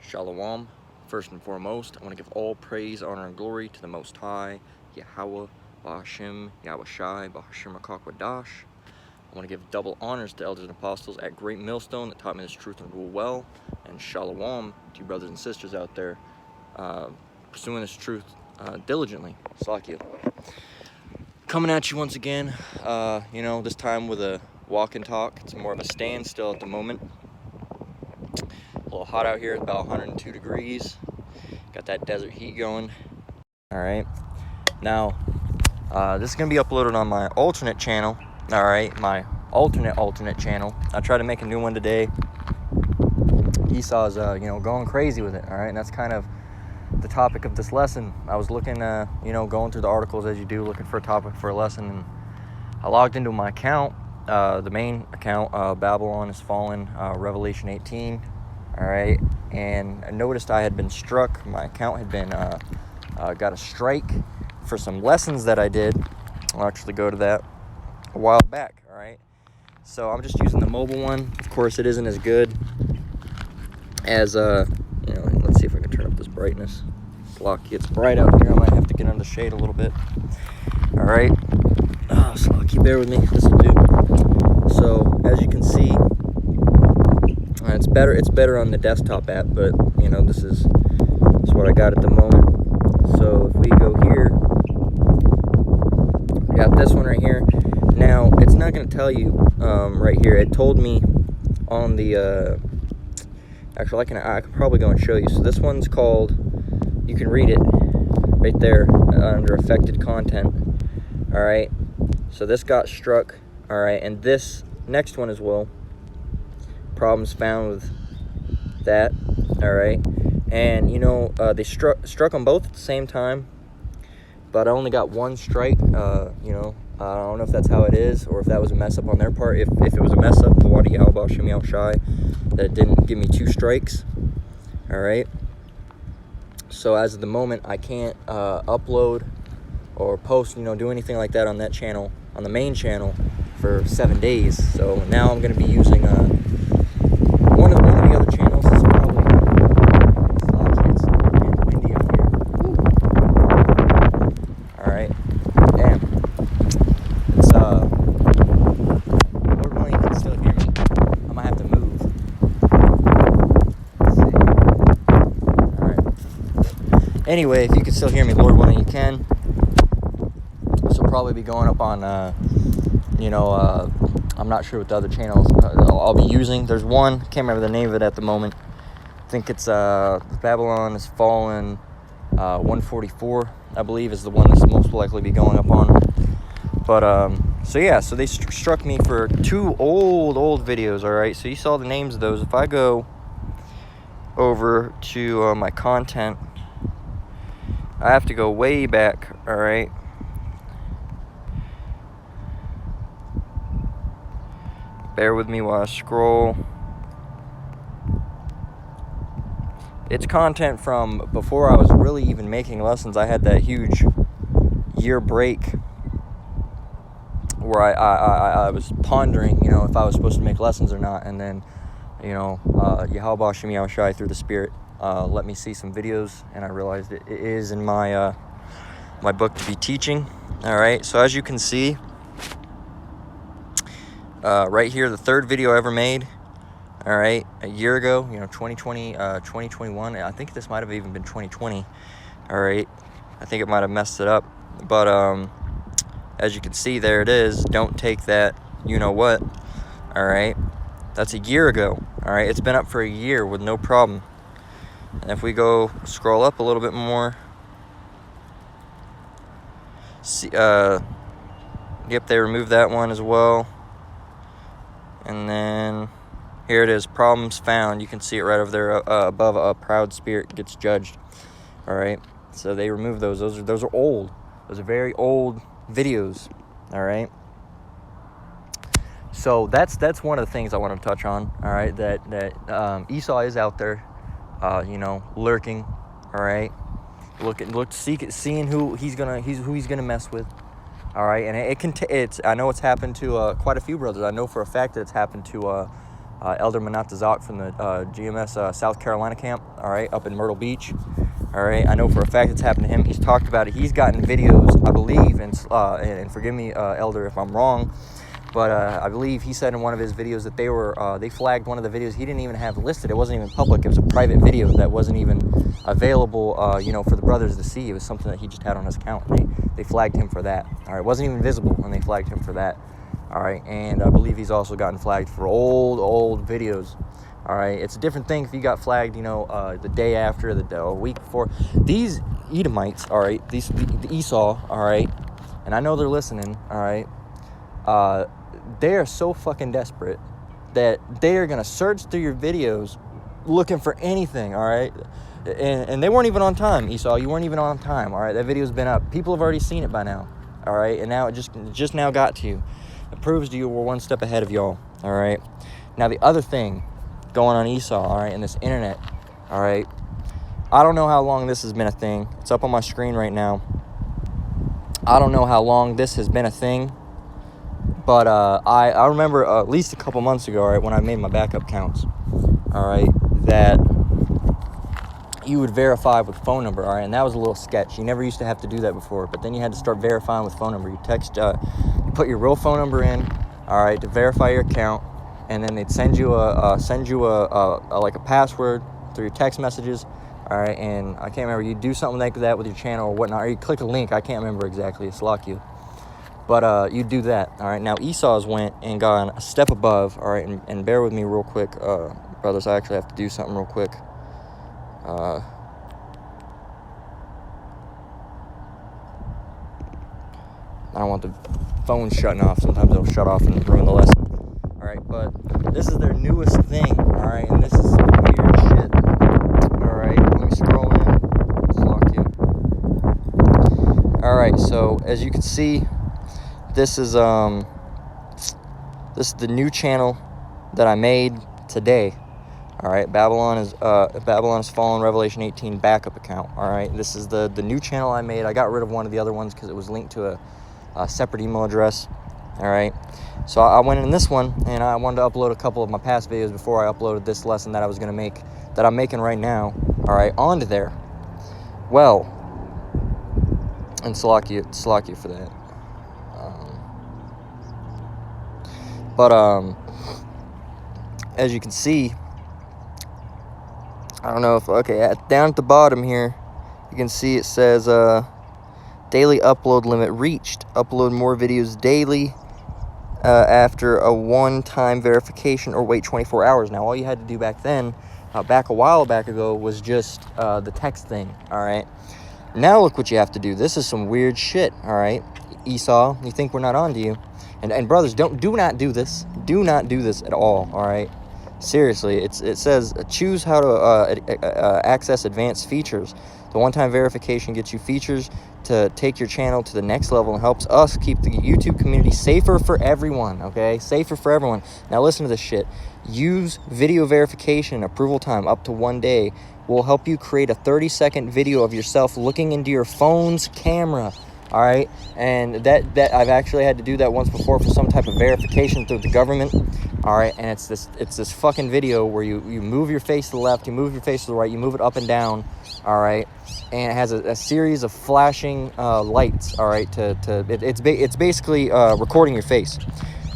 Shalom. First and foremost, I want to give all praise, honor, and glory to the Most High, Yahweh, Bahashim, Yahweh Shai, Bahashim Akakwadash. I want to give double honors to elders and apostles at Great Millstone that taught me this truth and rule well. And Shalom to you brothers and sisters out there pursuing this truth diligently. Salakia. Coming at you once again, this time with a walk and talk. It's more of a standstill at the moment. A little hot out here, it's about 102 degrees. Got that desert heat going. All right. Now, this is going to be uploaded on my alternate channel. All right, my alternate channel. I tried to make a new one today. Esau's, going crazy with it. All right, and that's kind of the topic of this lesson. I was looking, going through the articles as you do, looking for a topic for a lesson, and I logged into my account, the main account, Babylon Has Fallen, Revelation 18. All right, and I noticed I had been struck. My account had been got a strike for some lessons that I did. I'll actually go to that a while back. All right, so I'm just using the mobile one. Of course, it isn't as good as let's see if I can turn up this brightness. It's lucky it's bright out here. I might have to get under the shade a little bit. All right, Slocky, bear with me. This will do. So as you can see, it's better on the desktop app, but this is what I got at the moment. So if we go here, I got this one right here. Now it's not going to tell you right here. It told me on the actually I could probably go and show you. So this one's called, you can read it right there under affected content. All right, so this got struck. All right, and this next one as well, problems found with that. All right, and they struck them both at the same time, but I only got one strike. I don't know if that's how it is, or if that was a mess up on their part. If it was a mess up, the Wadi Alba Shemi Shai, that it didn't give me 2 strikes. All right, so as of the moment, I can't upload or post, do anything like that on that channel, on the main channel, for 7 days. So now I'm going to be using one of the other channels. Is probably it's windy out here. All right, damn. It's Lord willing, you can still hear me. I might have to move. Let's see. All right. Anyway, if you can still hear me, Lord willing, you can. This will probably be going up on I'm not sure what the other channels I'll be using. There's one, can't remember the name of it at the moment. I think it's Babylon Has Fallen 144, I believe, is the one that's most likely be going up on. But so they struck me for 2 old videos. All right, so you saw the names of those. If I go over to my content, I have to go way back. All right. Bear with me while I scroll. It's content from before I was really even making lessons. I had that huge year break where I was pondering, if I was supposed to make lessons or not. And then, Yahweh Shemi Shai through the Spirit let me see some videos, and I realized it is in my my book to be teaching. All right, so as you can see, right here, the 3rd video I ever made, all right, a year ago, 2020, 2021, I think this might have even been 2020, all right, I think it might have messed it up, but, as you can see, there it is, don't take that, what, all right, that's a year ago, all right, it's been up for a year with no problem. And if we go scroll up a little bit more, see, yep, they removed that one as well. And then here it is, problems found. You can see it right over there above. A proud spirit gets judged. All right, so they removed those. Those are old. Those are very old videos. All right. So that's one of the things I want to touch on. All right, that Esau is out there, lurking. All right, seeing who he's gonna mess with. All right, and I know it's happened to quite a few brothers. I know for a fact that it's happened to Elder Manatazak from the GMS South Carolina camp, all right, up in Myrtle Beach. All right, I know for a fact it's happened to him. He's talked about it. He's gotten videos, I believe, and forgive me, Elder, if I'm wrong, but I believe he said in one of his videos that they flagged one of the videos he didn't even have listed. It wasn't even public. It was a private video that wasn't even available, for the brothers to see. It was something that he just had on his account. They flagged him for that. All right, it wasn't even visible, and they flagged him for that. All right, and I believe he's also gotten flagged for old videos. All right, it's a different thing if you got flagged, the day after, a week before. These Edomites, all right, the Esau, all right, and I know they're listening, all right, they are so fucking desperate that they are going to search through your videos looking for anything, all right, and they weren't even on time, Esau, you weren't even on time, all right, that video's been up. People have already seen it by now, all right, and now it just now got to you. It proves to you we're one step ahead of y'all, all right. Now, the other thing going on Esau, all right, and this internet, all right, I don't know how long this has been a thing. It's up on my screen right now. I don't know how long this has been a thing, but I remember at least a couple months ago, all right, when I made my backup counts, all right, that you would verify with phone number, all right, and that was a little sketch. You never used to have to do that before, but then you had to start verifying with phone number. You you put your real phone number in, all right, to verify your account, and then they'd send you like a password through your text messages, all right, and I can't remember, you do something like that with your channel or whatnot, or you click a link, I can't remember exactly, it's lock you, but you do that, all right. Now Esau's went and gone a step above, all right, and bear with me real quick, brothers, I actually have to do something real quick. I don't want the phone shutting off. Sometimes it'll shut off and ruin the lesson. All right, but this is their newest thing. All right, and this is some weird shit. All right, let me scroll in. Let's lock you. All right, so as you can see, this is the new channel that I made today. All right, Babylon is Fallen Revelation 18 backup account. All right, this is the new channel I made. I got rid of one of the other ones because it was linked to a separate email address. All right, so I went in this one and I wanted to upload a couple of my past videos before I uploaded this lesson that I was going to make, that I'm making right now, all right, onto there. Well, and slack you for that. As you can see, I don't know if, okay, down at the bottom here, you can see it says daily upload limit reached. Upload more videos daily after a one-time verification or wait 24 hours. Now, all you had to do back then, back a while back ago, was just the text thing, all right? Now look what you have to do. This is some weird shit, all right? Esau, you think we're not on to you. And brothers, do not do this. Do not do this at all, all right? Seriously, it says choose how to access advanced features. The one-time verification gets you features to take your channel to the next level and helps us keep the YouTube community safer for everyone, okay? Safer for everyone. Now listen to this shit. Use video verification approval time up to 1 day will help you create a 30-second video of yourself looking into your phone's camera. All right, and that I've actually had to do that once before for some type of verification through the government. All right, and it's this fucking video where you move your face to the left, you move your face to the right, you move it up and down. All right, and it has a series of flashing lights. All right, it's basically recording your face.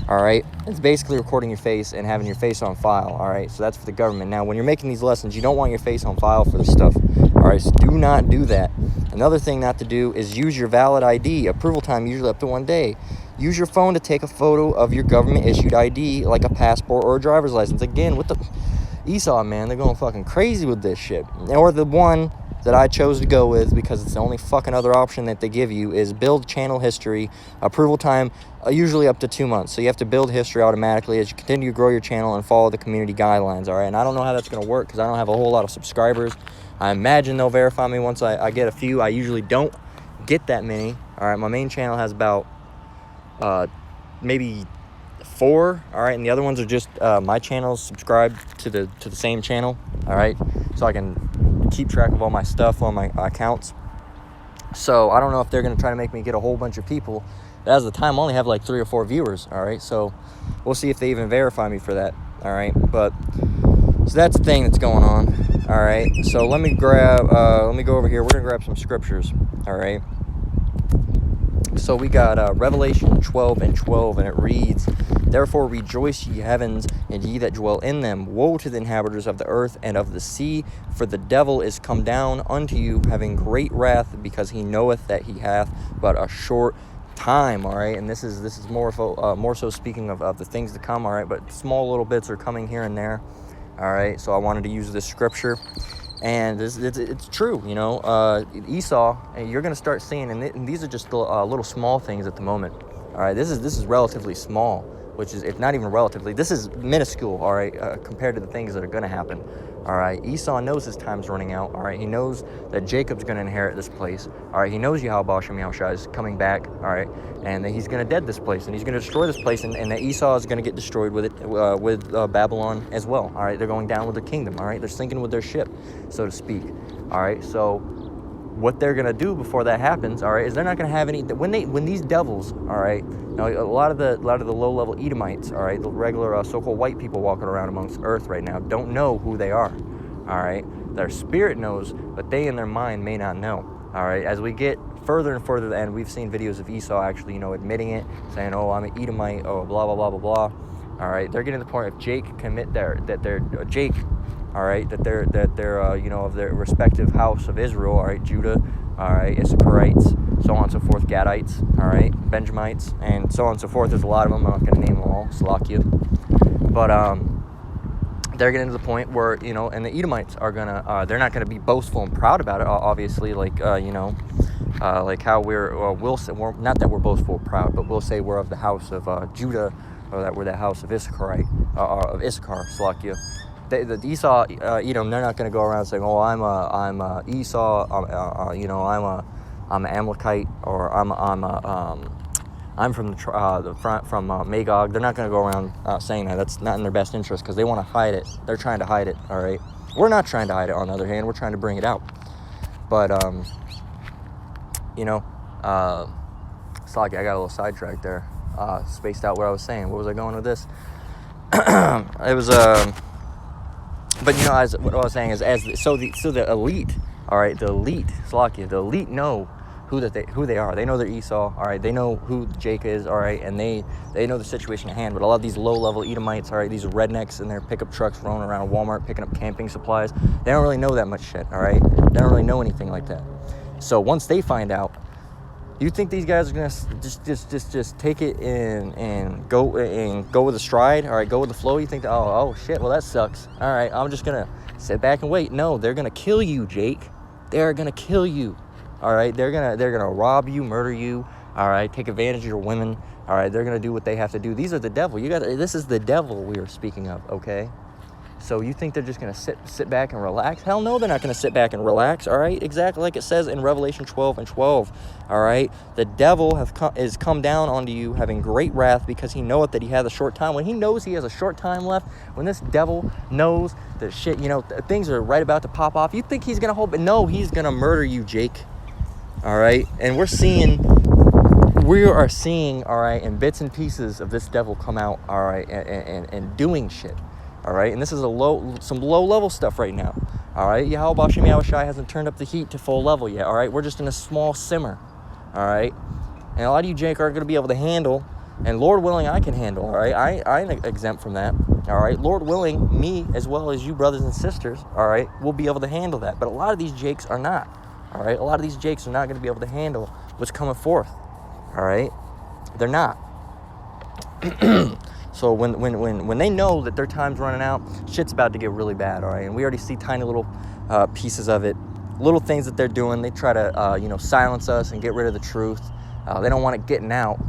All right, it's basically recording your face and having your face on file. All right, so that's for the government. Now, when you're making these lessons, you don't want your face on file for this stuff. All right, so do not do that. Another thing not to do is use your valid ID. Approval time usually up to 1 day. Use your phone to take a photo of your government-issued ID, like a passport or a driver's license. Again, with the Esau, man, they're going fucking crazy with this shit. Or the one that I chose to go with, because it's the only fucking other option that they give you, is build channel history. Approval time usually up to 2 months. So you have to build history automatically as you continue to grow your channel and follow the community guidelines. All right, and I don't know how that's going to work because I don't have a whole lot of subscribers. I imagine they'll verify me once I get a few. I usually don't get that many. All right, my main channel has about maybe 4. All right, and the other ones are just my channels subscribed to the same channel. All right, so I can keep track of all my stuff on my accounts. So I don't know if they're going to try to make me get a whole bunch of people. But as of the time, I only have like 3 or 4 viewers. All right, so we'll see if they even verify me for that. all right? But so that's the thing that's going on, all right? So let me go over here. We're gonna grab some scriptures, all right? So we got Revelation 12:12, and it reads, "Therefore rejoice, ye heavens, and ye that dwell in them. Woe to the inhabitants of the earth and of the sea, for the devil is come down unto you, having great wrath, because he knoweth that he hath but a short time." All right, and this is more so speaking of the things to come. All right, but small little bits are coming here and there. All right, so I wanted to use this scripture. And it's true, you know, Esau, and you're going to start seeing, and these are just little small things at the moment, all right? This is relatively small, which is, if not even relatively, this is minuscule, all right, compared to the things that are going to happen, all right? Esau knows his time's running out, all right? He knows that Jacob's going to inherit this place, all right? He knows Yahweh Hashem Yahushua is coming back, all right? And that he's going to dead this place, and he's going to destroy this place, and that Esau is going to get destroyed with it, with Babylon as well, all right? They're going down with the kingdom, all right? They're sinking with their ship, so to speak, all right? So what they're going to do before that happens, all right, is they're not going to have any, when these devils, all right, now a lot of the low-level Edomites, all right, the regular so-called white people walking around amongst earth right now don't know who they are, all right? Their spirit knows, but they in their mind may not know, all right? As we get further and further to the end, we've seen videos of Esau actually, you know, admitting it, saying, oh, I'm an Edomite, oh, blah, blah, blah, blah, blah. All right, they're getting to the point, if Jake commit Jake, all right, that they're you know, of their respective house of Israel, all right, Judah, all right, Issacharites, so on and so forth, Gadites, all right, Benjamites, and so on and so forth. There's a lot of them. I'm not going to name them all, Salakia. But they're getting to the point where, you know, and the Edomites are gonna, they're not going to be boastful and proud about it, obviously, like, you know, like how we'll say, not that we're boastful or proud, but we'll say we're of the house of Judah, or that we're the house of Issachar, Salakia. The Esau, Edom, they're not going to go around saying, "Oh, I'm Esau, you know, I'm an Amalekite, or I'm from the front from Magog." They're not going to go around saying that. That's not in their best interest, because they want to hide it. They're trying to hide it. All right, we're not trying to hide it. On the other hand, we're trying to bring it out. But you know, Salaki, I got a little sidetracked there. Spaced out what I was saying. What was I going with this? It was but you know, what I was saying is, the elite, all right, the elite, Salakia, the elite know who they are. They know they're Esau, all right. They know who Jake is, all right, and they know the situation at hand. But a lot of these low-level Edomites, all right, these rednecks in their pickup trucks rolling around Walmart picking up camping supplies, they don't really know that much shit, all right. They don't really know anything like that. So once they find out, you think these guys are gonna just take it and go with the stride, all right, go with the flow? You think that, oh shit, well that sucks. All right, I'm just gonna sit back and wait. No, they're gonna kill you, Jake. They're gonna kill you. All right, they're gonna rob you, murder you. All right, take advantage of your women. All right, they're gonna do what they have to do. These are the devil. This is the devil we are speaking of. Okay. So you think they're just going to sit back and relax? Hell no, they're not going to sit back and relax, all right? Exactly like it says in Revelation 12:12, all right? The devil is come down onto you, having great wrath, because he knoweth that he has a short time. When he knows he has a short time left, when this devil knows that shit, you know, things are right about to pop off, you think he's going to hold, but no, he's going to murder you, Jake, all right? And we are seeing, all right, in bits and pieces of this devil come out, all right, and doing shit. All right, and this is some low-level stuff right now. All right, Yahweh Hashem Yahushua hasn't turned up the heat to full level yet. All right, we're just in a small simmer. All right, and a lot of you, Jake, aren't going to be able to handle, and Lord willing, I can handle. All right, I'm exempt from that. All right, Lord willing, me as well as you brothers and sisters, all right, will be able to handle that. But a lot of these Jakes are not. All right, a lot of these Jakes are not going to be able to handle what's coming forth. All right, they're not. So when they know that their time's running out, shit's about to get really bad, all right? And we already see tiny little pieces of it, little things that they're doing. They try to, you know, silence us and get rid of the truth. They don't want it getting out,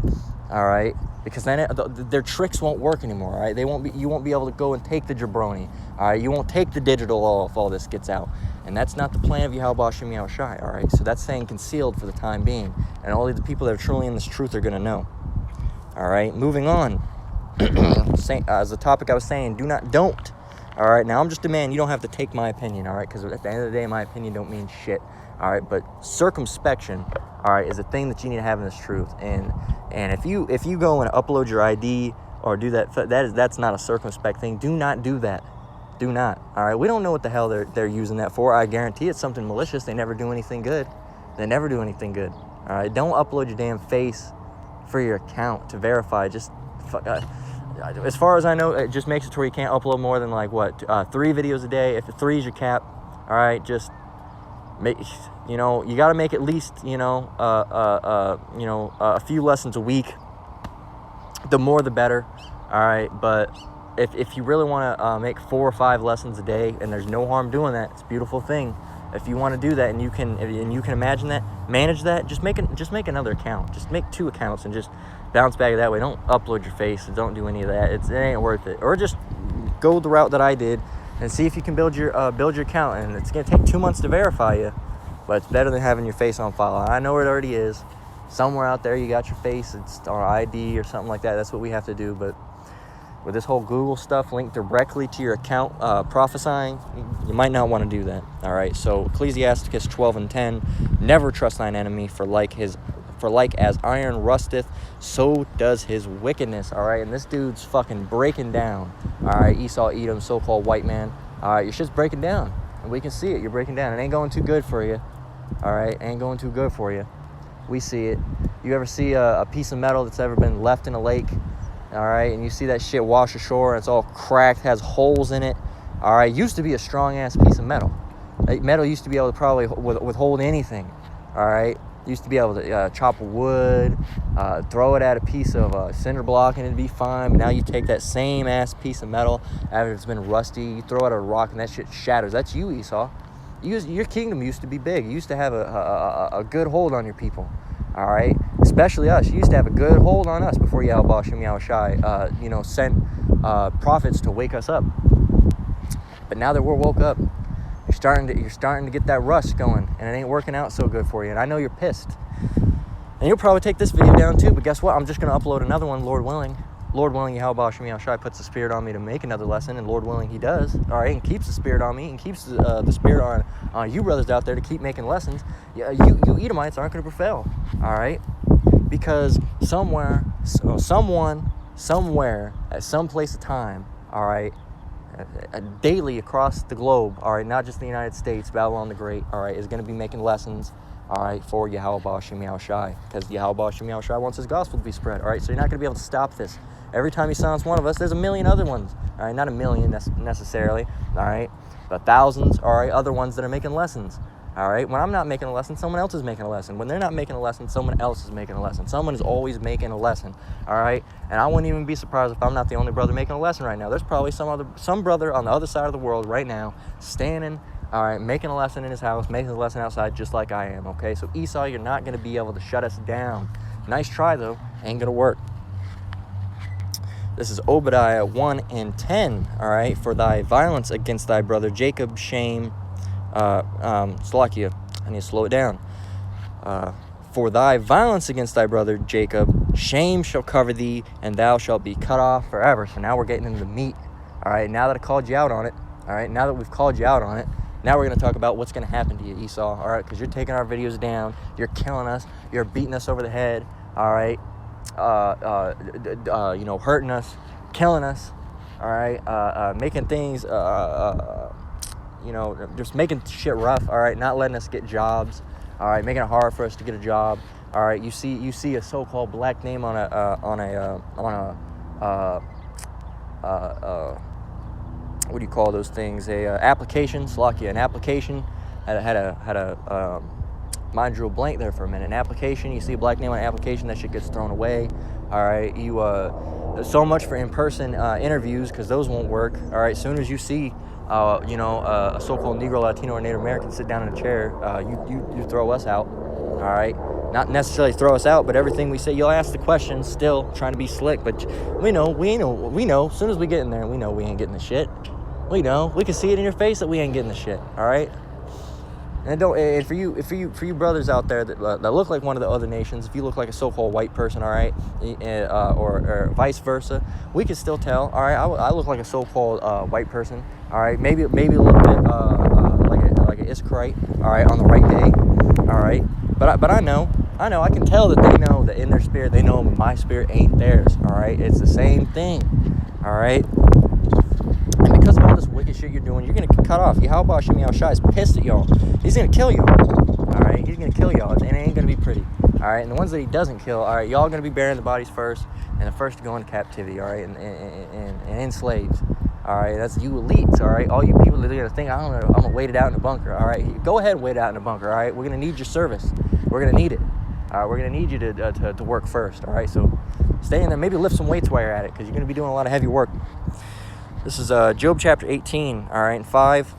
all right? Because then their tricks won't work anymore, all right? You won't be able to go and take the jabroni, all right? You won't take the digital if all this gets out. And that's not the plan of Yahweh Hashem Yahushai, all right? So that's staying concealed for the time being. And only the people that are truly in this truth are going to know, all right? Moving on. As the topic I was saying, don't. All right, now I'm just a man. You don't have to take my opinion, all right? Because at the end of the day, my opinion don't mean shit, all right? But circumspection, all right, is a thing that you need to have in this truth. And if you go and upload your ID or do that. That's not a circumspect thing. Do not do that. Do not. All right. We don't know what the hell they're using that for. I guarantee it's something malicious. They never do anything good. They never do anything good. All right. Don't upload your damn face for your account to verify. Just as far as I know, it just makes it to where you can't upload more than like 3 videos a day. If 3 is your cap, all right, just make, you know, you got to make at least, a few lessons a week. The more the better. All right. But if you really want to make 4 or 5 lessons a day, and there's no harm doing that, it's a beautiful thing. If you want to do that and you can imagine that, manage that, just make another account. Just make 2 accounts and just bounce back that way. Don't upload your face. Don't do any of that. It ain't worth it. Or just go the route that I did and see if you can build your account. And it's gonna take 2 months to verify you, but it's better than having your face on file. I know it already is. Somewhere out there you got your face. It's on ID or something like that. That's what we have to do. But with this whole Google stuff linked directly to your account, prophesying, you might not want to do that. All right. So Ecclesiasticus 12:10, never trust thine enemy, for like as iron rusteth, so does his wickedness. All right. And this dude's fucking breaking down. All right. Esau, Edom, so-called white man. All right. Your shit's breaking down, and we can see it. You're breaking down. It ain't going too good for you. All right. Ain't going too good for you. We see it. You ever see a piece of metal that's ever been left in a lake? All right, and you see that shit wash ashore, and it's all cracked, has holes in it. All right, used to be a strong-ass piece of metal. Metal used to be able to probably withhold anything. All right, used to be able to chop wood, throw it at a piece of cinder block, and it'd be fine. But now you take that same-ass piece of metal after it's been rusty, you throw it at a rock, and that shit shatters. That's you, Esau. Your kingdom used to be big. You used to have a good hold on your people. All right, especially us. You used to have a good hold on us before Yahweh Shem Yahushai, sent prophets to wake us up. But now that we're woke up, you're starting to get that rust going, and it ain't working out so good for you. And I know you're pissed. And you'll probably take this video down too. But guess what? I'm just gonna upload another one, Lord willing. Lord willing, Yahweh Shem Yahushai puts the spirit on me to make another lesson, and Lord willing, He does. All right, and keeps the spirit on me, and keeps the spirit on you brothers out there to keep making lessons. You Edomites aren't going to prevail. All right, because someone, somewhere, at some place of time, all right, daily across the globe, all right, not just the United States, Babylon the Great, all right, is going to be making lessons. All right, for Yahweh Shem Yahushai, because Yahweh Shem Yahushai wants His gospel to be spread. All right, so you're not going to be able to stop this. Every time you silence one of us, there's a million other ones. All right, not a million necessarily. All right, but thousands. All right, other ones that are making lessons. All right, when I'm not making a lesson, someone else is making a lesson. When they're not making a lesson, someone else is making a lesson. Someone is always making a lesson. All right, and I wouldn't even be surprised if I'm not the only brother making a lesson right now. There's probably some brother on the other side of the world right now standing. All right, making a lesson in his house, making a lesson outside just like I am, okay? So Esau, you're not going to be able to shut us down. Nice try, though. Ain't going to work. This is Obadiah 1:10, all right? For thy violence against thy brother Jacob, shame, Slovakia. I need to slow it down. For thy violence against thy brother Jacob, shame shall cover thee, and thou shalt be cut off forever. So now we're getting into the meat, all right? Now that I called you out on it, all right? Now that we've called you out on it, now we're going to talk about what's going to happen to you, Esau, all right? Because you're taking our videos down. You're killing us. You're beating us over the head, all right? Hurting us, killing us, all right? Making things, just making shit rough, all right? Not letting us get jobs, all right? Making it hard for us to get a job, all right? You see a so-called black name on a what do you call those things? Application, Slovakia, an application. Had a mind drew a blank there for a minute. An application, you see a black name on an application, that shit gets thrown away. All right, so much for in-person interviews, because those won't work. All right, as soon as you see, a so-called Negro, Latino, or Native American sit down in a chair, you throw us out. All right, not necessarily throw us out, but everything we say, you'll ask the questions, still trying to be slick. But we know. As soon as we get in there, we know we ain't getting the shit. We know. We can see it in your face that we ain't getting the shit. All right. And for you brothers out there that look like one of the other nations, if you look like a so-called white person, all right, or vice versa, we can still tell. All right, I look like a so-called white person. All right, maybe a little bit like an Israelite. All right, on the right day. All right, but I know. I know, I can tell that they know that in their spirit, they know my spirit ain't theirs, all right? It's the same thing, all right? And because of all this wicked shit you're doing, you're going to get cut off. Yahweh Hashem Yahushua is pissed at y'all. He's going to kill y'all, all right? He's going to kill y'all, and it ain't going to be pretty, all right? And the ones that he doesn't kill, all right, y'all going to be burying the bodies first, and the first to go into captivity, all right, and enslaved. All right, that's you elites, all right? All you people that are going to think, I don't know, I'm going to wait it out in the bunker, all right? Go ahead and wait it out in the bunker, all right? We're going to need your service. We're going to need it. All right, we're going to need you to work first, all right? So stay in there. Maybe lift some weights while you're at it, because you're going to be doing a lot of heavy work. This is Job chapter 18, all right, and 5.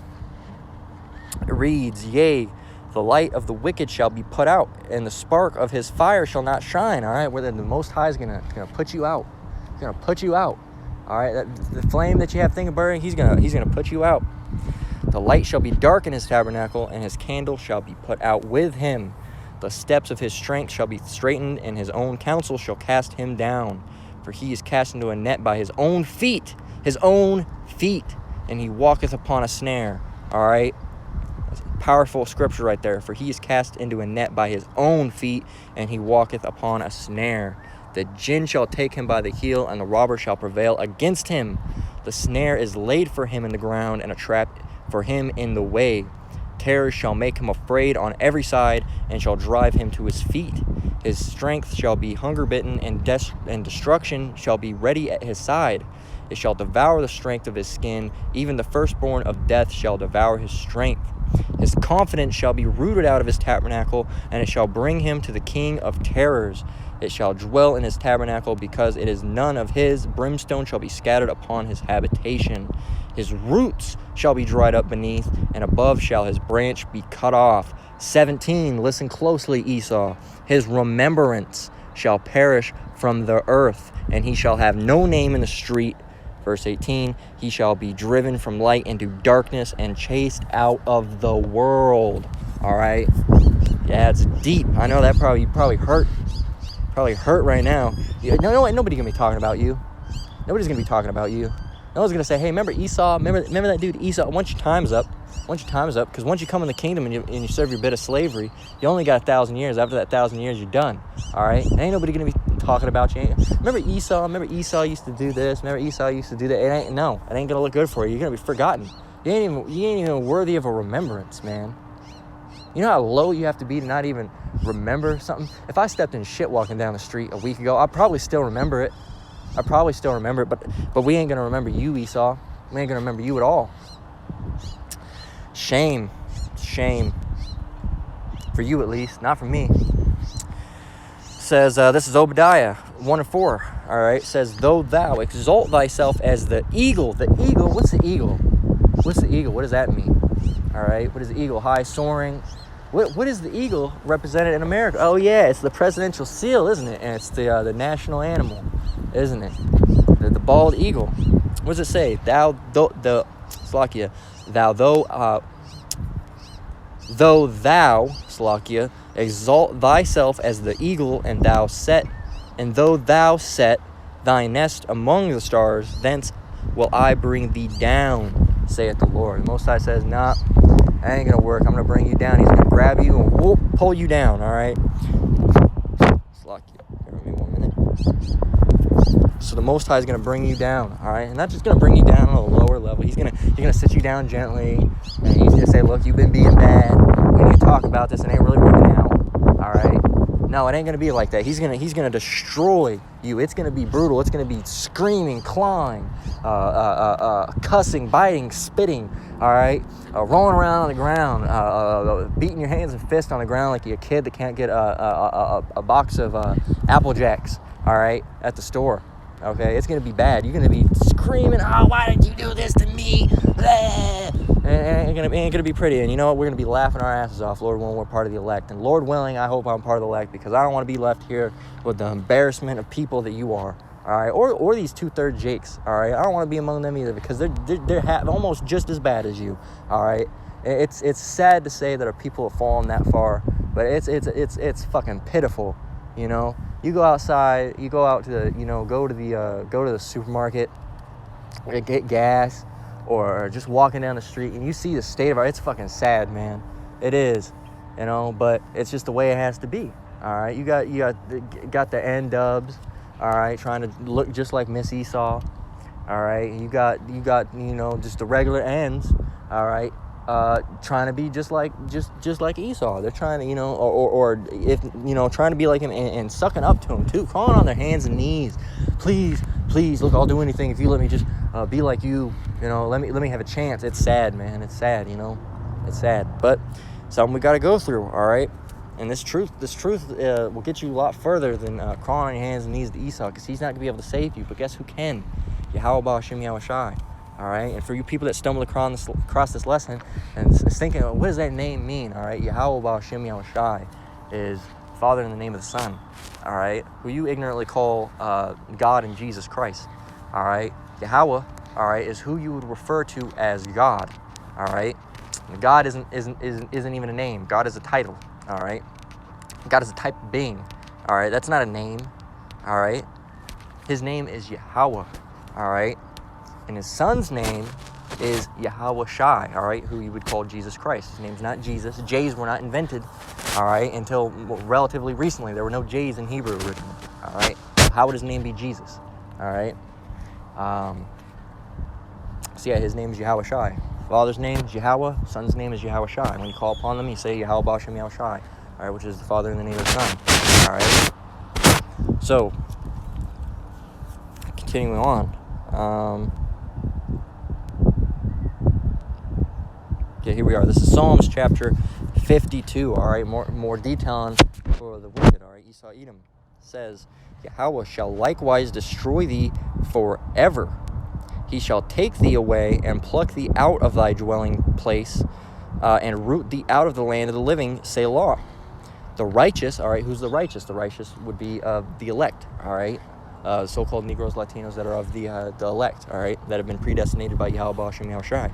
It reads, Yea, the light of the wicked shall be put out, and the spark of his fire shall not shine, all right? Where the Most High is going to put you out. He's going to put you out. All right, the flame that you have thinking burning, he's gonna put you out. The light shall be dark in his tabernacle, and his candle shall be put out with him. The steps of his strength shall be straightened, and his own counsel shall cast him down. For he is cast into a net by his own feet, and he walketh upon a snare. All right, powerful scripture right there. For he is cast into a net by his own feet, and he walketh upon a snare. The jinn shall take him by the heel, and the robber shall prevail against him. The snare is laid for him in the ground, and a trap for him in the way. Terror shall make him afraid on every side, and shall drive him to his feet. His strength shall be hunger-bitten, and destruction shall be ready at his side. It shall devour the strength of his skin. Even the firstborn of death shall devour his strength. His confidence shall be rooted out of his tabernacle, and it shall bring him to the king of terrors. It shall dwell in his tabernacle, because it is none of his. Brimstone shall be scattered upon his habitation. His roots shall be dried up beneath, and above shall his branch be cut off. 17, listen closely, Esau. His remembrance shall perish from the earth, and he shall have no name in the street. Verse 18, he shall be driven from light into darkness and chased out of the world. All right? Yeah, it's deep. I know that probably hurt. Probably hurt right now. Nobody's going to be talking about you. Nobody's going to be talking about you. No one's going to say, hey, remember Esau? Remember that dude Esau? Once your time's up, because once you come in the kingdom and you serve your bit of slavery, you only got 1,000 years. After that 1,000 years, you're done. All right? Ain't nobody going to be talking about you. Remember Esau? Remember Esau used to do this? Remember Esau used to do that? It ain't going to look good for you. You're going to be forgotten. You ain't even worthy of a remembrance, man. You know how low you have to be to not even remember something? If I stepped in shit walking down the street a week ago, I'd probably still remember it. But we ain't going to remember you, Esau. We ain't going to remember you at all. Shame. For you at least, not for me. Says, this is Obadiah 1:4. All right, says, though thou exalt thyself as the eagle. The eagle, what's the eagle? What does that mean? All right, what is the eagle? High, soaring. What is the eagle represented in America? Oh yeah, it's the presidential seal, isn't it? And it's the national animal, isn't it? The bald eagle. What does it say? Though thou, Slakia, exalt thyself as the eagle, and though thou set thy nest among the stars, thence will I bring thee down, saith the Lord. The Most High says, nah, that ain't going to work. I'm going to bring you down. He's going to grab you and whoop, pull you down, all right? Slakia, give me 1 minute. So the Most High is going to bring you down, all right? And not just going to bring you down on a lower level. He's going to sit you down gently, and he's going to say, look, you've been being bad. We need to talk about this. It ain't really working out, all right? No, it ain't going to be like that. He's going to destroy you. It's going to be brutal. It's going to be screaming, clawing, cussing, biting, spitting, all right? Rolling around on the ground, beating your hands and fists on the ground like you're a kid that can't get a box of Apple Jacks, all right, at the store. Okay, it's going to be bad. You're going to be screaming, oh, why did you do this to me? And it ain't going to be pretty. And you know what? We're going to be laughing our asses off, Lord, when we're part of the elect. And Lord willing, I hope I'm part of the elect, because I don't want to be left here with the embarrassment of people that you are. All right, or these 2/3 Jakes. All right, I don't want to be among them either, because they're almost just as bad as you. All right, it's sad to say that our people have fallen that far, but it's fucking pitiful. You know, you go outside, you go out to the, go to the supermarket, get gas, or just walking down the street, and you see the state of our. It's fucking sad, man. It is, but it's just the way it has to be. All right, you got the N-dubs, all right, trying to look just like Miss Esau. All right, you got just the regular ends, all right, trying to be just like Esau. They're trying to, or if trying to be like him and sucking up to him too, crawling on their hands and knees. Please, look, I'll do anything if you let me just be like you. Let me have a chance. It's sad, man. It's sad. It's sad, but something we got to go through. All right. And this truth will get you a lot further than crawling on your hands and knees to Esau, because he's not going to be able to save you. But guess who can? Yahweh Ba'Shem Yahushai. All right? And for you people that stumble across this lesson and is thinking, what does that name mean? All right? Yahweh Ba'Shem Yahushai is Father in the name of the Son. All right? Who you ignorantly call God and Jesus Christ. All right? Yahweh, all right, is who you would refer to as God. All right? God isn't even a name. God is a title. All right, God is a type of being. All right, that's not a name. All right, his name is Yahweh. All right, and his son's name is Yahweh Shai. All right, who you would call Jesus Christ. His name's not Jesus. J's were not invented. All right, until relatively recently. There were no J's in Hebrew originally. All right, how would his name be Jesus? All right, so yeah, his name is Yahweh Shai. Father's name is Yahweh, Son's name is Yahweh Shai. When you call upon them, you say Yahweh Ba'Shem Yahushai, all right, which is the Father in the name of the Son. All right. So, continuing on. Here we are. This is Psalms chapter 52. All right, more detailing for the wicked. All right, Esau Edom says, Yahweh shall likewise destroy thee forever. He shall take thee away and pluck thee out of thy dwelling place and root thee out of the land of the living, Selah. The righteous, all right, who's the righteous? The righteous would be the elect, all right, so-called Negroes, Latinos that are of the elect, all right, that have been predestinated by Yahweh Ba'Shem Yahushai.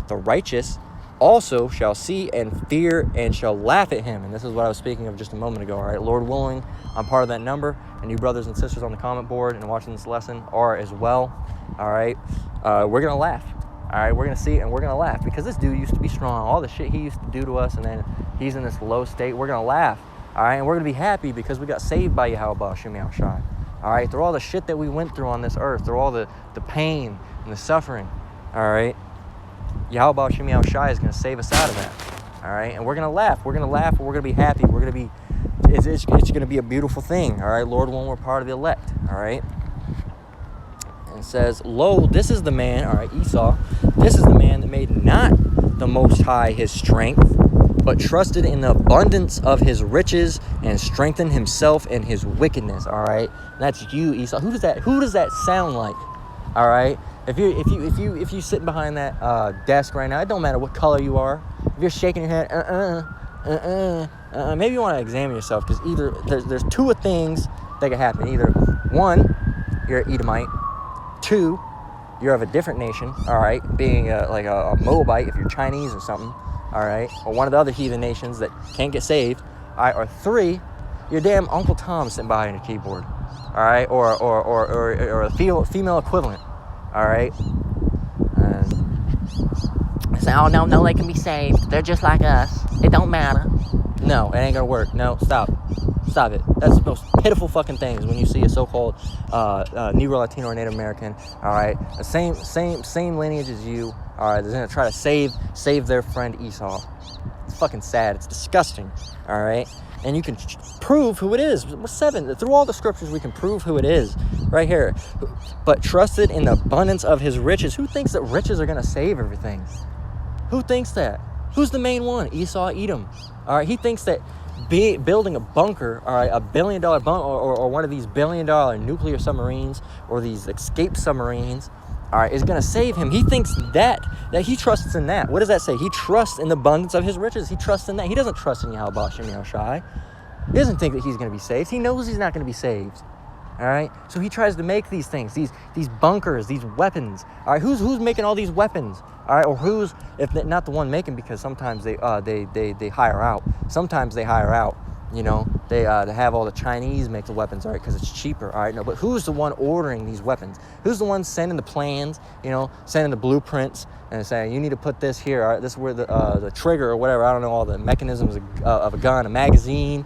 The righteous also shall see and fear and shall laugh at him. And this is what I was speaking of just a moment ago, all right? Lord willing, I'm part of that number, and you brothers and sisters on the comment board and watching this lesson are as well, all right? We're going to laugh, all right? We're going to see it, and we're going to laugh, because this dude used to be strong. All the shit he used to do to us, and then he's in this low state. We're going to laugh, all right? And we're going to be happy because we got saved by Yahweh Ba'Shem Yahushai, all right? Through all the shit that we went through on this earth, through all the pain and the suffering, all right? Yahweh Ba'Shem Yahushai is going to save us out of that, all right? And we're going to laugh. We're going to laugh, and we're going to be happy. We're going to be, it's going to be a beautiful thing, all right? Lord, when we're part of the elect, all right? And it says, lo, this is the man, all right, Esau, this is the man that made not the Most High his strength, but trusted in the abundance of his riches and strengthened himself in his wickedness, all right? And that's you, Esau. Who does that sound like, all right? If you sitting behind that desk right now, it don't matter what color you are. If you're shaking your head, maybe you want to examine yourself, because either there's two things that could happen. Either one, you're an Edomite. Two, you're of a different nation. All right, being like a Moabite, if you're Chinese or something. All right, or one of the other heathen nations that can't get saved. All right, or three, you're damn Uncle Tom sitting behind your keyboard. All right, or a female equivalent. All right, say, oh no, they can be saved. They're just like us. It don't matter. No, it ain't gonna work. No, stop it. That's the most pitiful fucking things when you see a so-called Negro, Latino, or Native American. All right, the same lineage as you. All right, they're gonna try to save their friend Esau. It's fucking sad. It's disgusting. All right. And you can prove who it is. Through all the scriptures, we can prove who it is. Right here. But trusted in the abundance of his riches. Who thinks that riches are going to save everything? Who thinks that? Who's the main one? Esau Edom. All right, he thinks that building a bunker, all right, $1 billion bunker, or one of these $1 billion nuclear submarines, or these escape submarines, all right, is going to save him. He thinks that he trusts in that. What does that say? He trusts in the abundance of his riches. He trusts in that. He doesn't trust in Yahweh Ba'Shem Yahushai. He doesn't think that he's going to be saved. He knows he's not going to be saved. All right, so he tries to make these things, these bunkers, these weapons. All right, who's making all these weapons? All right, or who's, if not the one making, because sometimes they hire out. Sometimes they hire out. You know, they have all the Chinese make the weapons, all right, because it's cheaper, all right? No, but who's the one ordering these weapons? Who's the one sending the plans, you know, sending the blueprints and saying, you need to put this here, all right, this is where the trigger or whatever, I don't know, all the mechanisms of a gun, a magazine,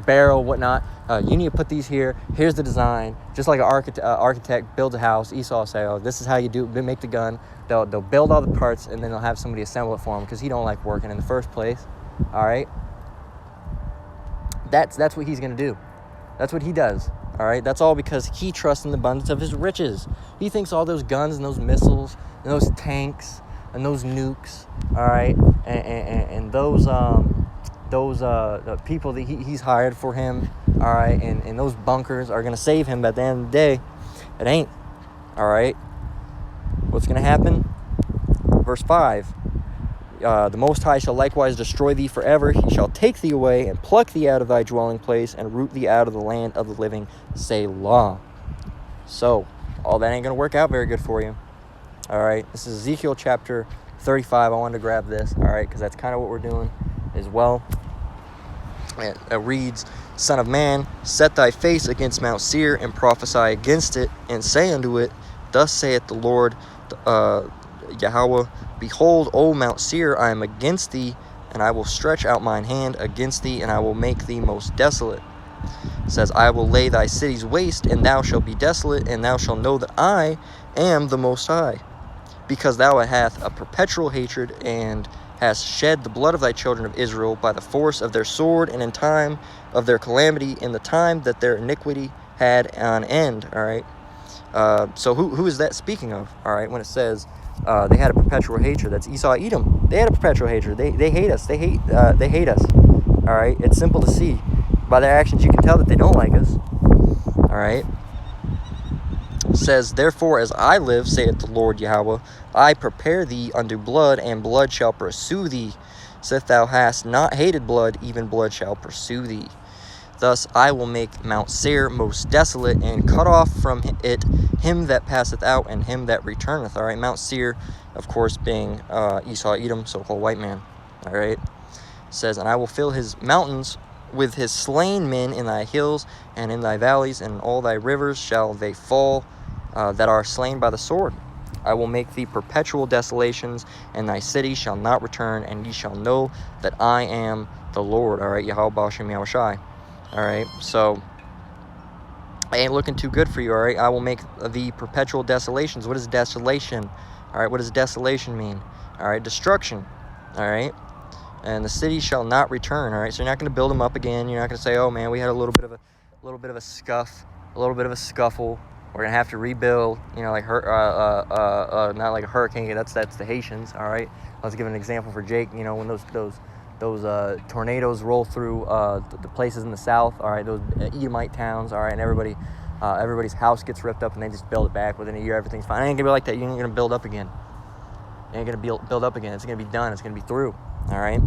barrel, whatnot. You need to put these here. Here's the design. Just like an architect builds a house, Esau will say, oh, this is how you make the gun. They'll build all the parts, and then they'll have somebody assemble it for him because he don't like working in the first place. All right? That's what he's going to do. That's what he does. All right? That's all because he trusts in the abundance of his riches. He thinks all those guns and those missiles and those tanks and those nukes, all right, and those people that he's hired for him, all right, and those bunkers are going to save him. But at the end of the day, it ain't. All right? What's going to happen? Verse 5. The Most High shall likewise destroy thee forever. He shall take thee away and pluck thee out of thy dwelling place and root thee out of the land of the living. Selah. So, all that ain't going to work out very good for you. All right? This is Ezekiel chapter 35. I wanted to grab this, all right, because that's kind of what we're doing as well. It reads, Son of man, set thy face against Mount Seir and prophesy against it, and say unto it, Thus saith the Lord Yahweh, Behold, O Mount Seir, I am against thee, and I will stretch out mine hand against thee, and I will make thee most desolate. It says, I will lay thy cities waste, and thou shalt be desolate, and thou shalt know that I am the Most High, because thou hast a perpetual hatred, and hast shed the blood of thy children of Israel by the force of their sword, and in time of their calamity, in the time that their iniquity had an end. All right. So who is that speaking of? All right. When it says they had a perpetual hatred, that's Esau, Edom. They had a perpetual hatred. They hate us. They hate us. All right. It's simple to see by their actions. You can tell that they don't like us. All right. It says, Therefore, as I live, saith the Lord Yahweh, I prepare thee unto blood, and blood shall pursue thee. So if thou hast not hated blood, even blood shall pursue thee. Thus I will make Mount Seir most desolate, and cut off from it him that passeth out, and him that returneth. All right, Mount Seir, of course, being Esau, Edom, so-called white man. All right, it says, And I will fill his mountains with his slain men in thy hills, and in thy valleys, and in all thy rivers shall they fall that are slain by the sword. I will make thee perpetual desolations, and thy city shall not return, and ye shall know that I am the Lord. All right, Yahweh Ba'ashem Yahushai. All right, so I ain't looking too good for you. All right, I will make thee perpetual desolations. What is desolation? All right, what does desolation mean? All right, destruction. All right, and the city shall not return. All right, so you're not going to build them up again. You're not going to say, oh man, we had a little bit of a scuffle. We're gonna have to rebuild, like not like a hurricane. That's the Haitians. All right. Let's give an example for Jake. When those tornadoes roll through the places in the south. All right, those Edomite towns. All right, and everybody's house gets ripped up, and they just build it back within a year. Everything's fine. It ain't gonna be like that. You ain't gonna build up again. It ain't gonna build up again. It's gonna be done. It's gonna be through. All right.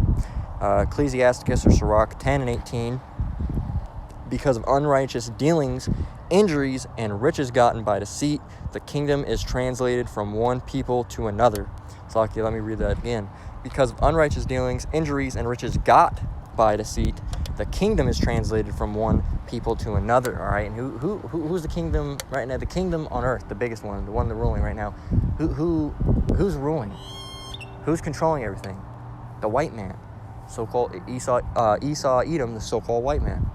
Ecclesiasticus or Sirach 10 and 18. Because of unrighteous dealings, injuries, and riches gotten by deceit, the kingdom is translated from one people to another. So, okay, let me read that again. Because of unrighteous dealings, injuries, and riches got by deceit, the kingdom is translated from one people to another. All right, and who's the kingdom right now? The kingdom on earth, the biggest one, the one that's ruling right now. Who's ruling? Who's controlling everything? The white man, so-called Esau, Edom, the so-called white man.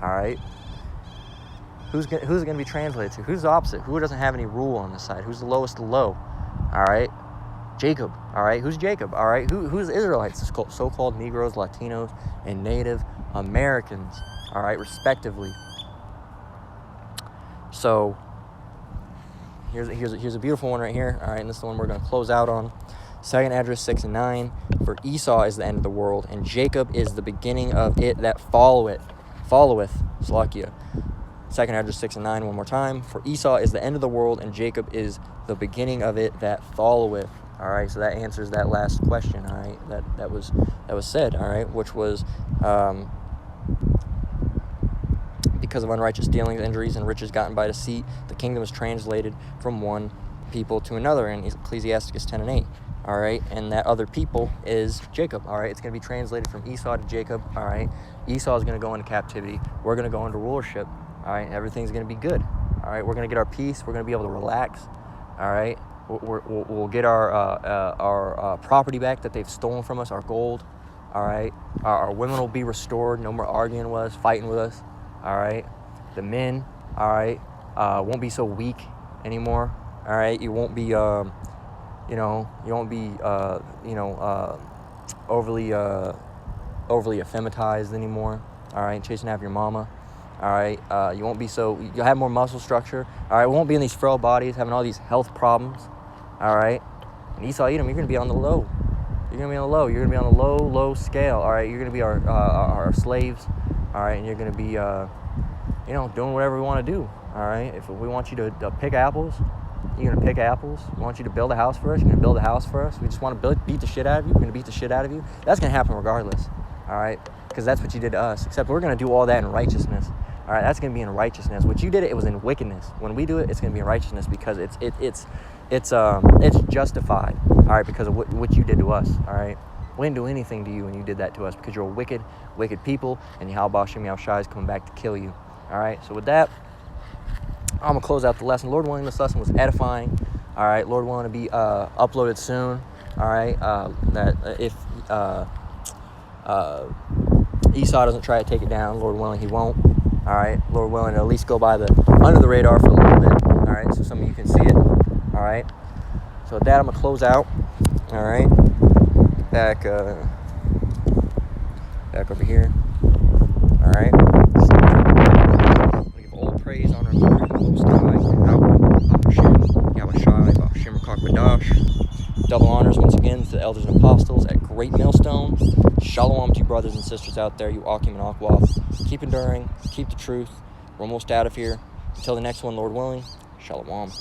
All right. Who's it going to be translated to? Who's the opposite? Who doesn't have any rule on this side? Who's the lowest of low? All right. Jacob. All right. Who's Jacob? All right. Who's the Israelites? So-called Negroes, Latinos, and Native Americans. All right, respectively. So here's a beautiful one right here. All right, and this is the one we're going to close out on. Second Esdras 6 and 9. For Esau is the end of the world, and Jacob is the beginning of it that followeth. Salakia. Second Esdras 6 and 9 one more time. For Esau is the end of the world, and Jacob is the beginning of it that followeth. All right, so that answers that last question. All right, that was said. All right, which was because of unrighteous dealings, injuries, and riches gotten by deceit, the kingdom is translated from one people to another in Ecclesiasticus 10 and 8. All right, and that other people is Jacob. All right, it's going to be translated from Esau to Jacob. All right, Esau is going to go into captivity. We're going to go into rulership. All right, everything's going to be good. All right, we're going to get our peace. We're going to be able to relax. All right, we'll get our property back that they've stolen from us, our gold. All right. Our women will be restored. No more arguing with us, fighting with us. All right. The men, all right, won't be so weak anymore. All right. You won't be, you won't be, overly effeminized anymore. All right. Chasing after your mama. All right. You won't be so, you'll have more muscle structure. All right. We won't be in these frail bodies, having all these health problems. All right. And Esau, Edom, you're going to be on the low. You're going to be on the low. You're going to be on the low scale. All right. You're going to be our slaves. All right. And you're going to be, doing whatever we want to do. All right. If we want you to pick apples, you're going to pick apples. We want you to build a house for us. You're going to build a house for us. We just want to beat the shit out of you. We're going to beat the shit out of you. That's going to happen regardless. All right. Because that's what you did to us. Except we're going to do all that in righteousness. All right. That's going to be in righteousness. What you did, it was in wickedness. When we do it, it's going to be in righteousness because it's justified. All right. Because of what you did to us. All right. We didn't do anything to you when you did that to us because you're a wicked people, and Yahweh Hashem Yahushua is coming back to kill you. All right. So with that, I'm going to close out the lesson. Lord willing, this lesson was edifying. All right. Lord willing to be uploaded soon. All right. That if Esau doesn't try to take it down, Lord willing, he won't. All right. Lord willing, to at least go by under the radar for a little bit. All right. So some of you can see it. All right. So with that, I'm going to close out. All right. Back over here. All right. I'm going to give all praise, honor, and glory to the Most High, Hashem, Yahushai, Hashem Kakwadash. Double honors once again to the elders and apostles at Great Millstone. Shalom to you brothers and sisters out there, you Akim and Akwath. Keep enduring, keep the truth. We're almost out of here. Until the next one, Lord willing, Shalom.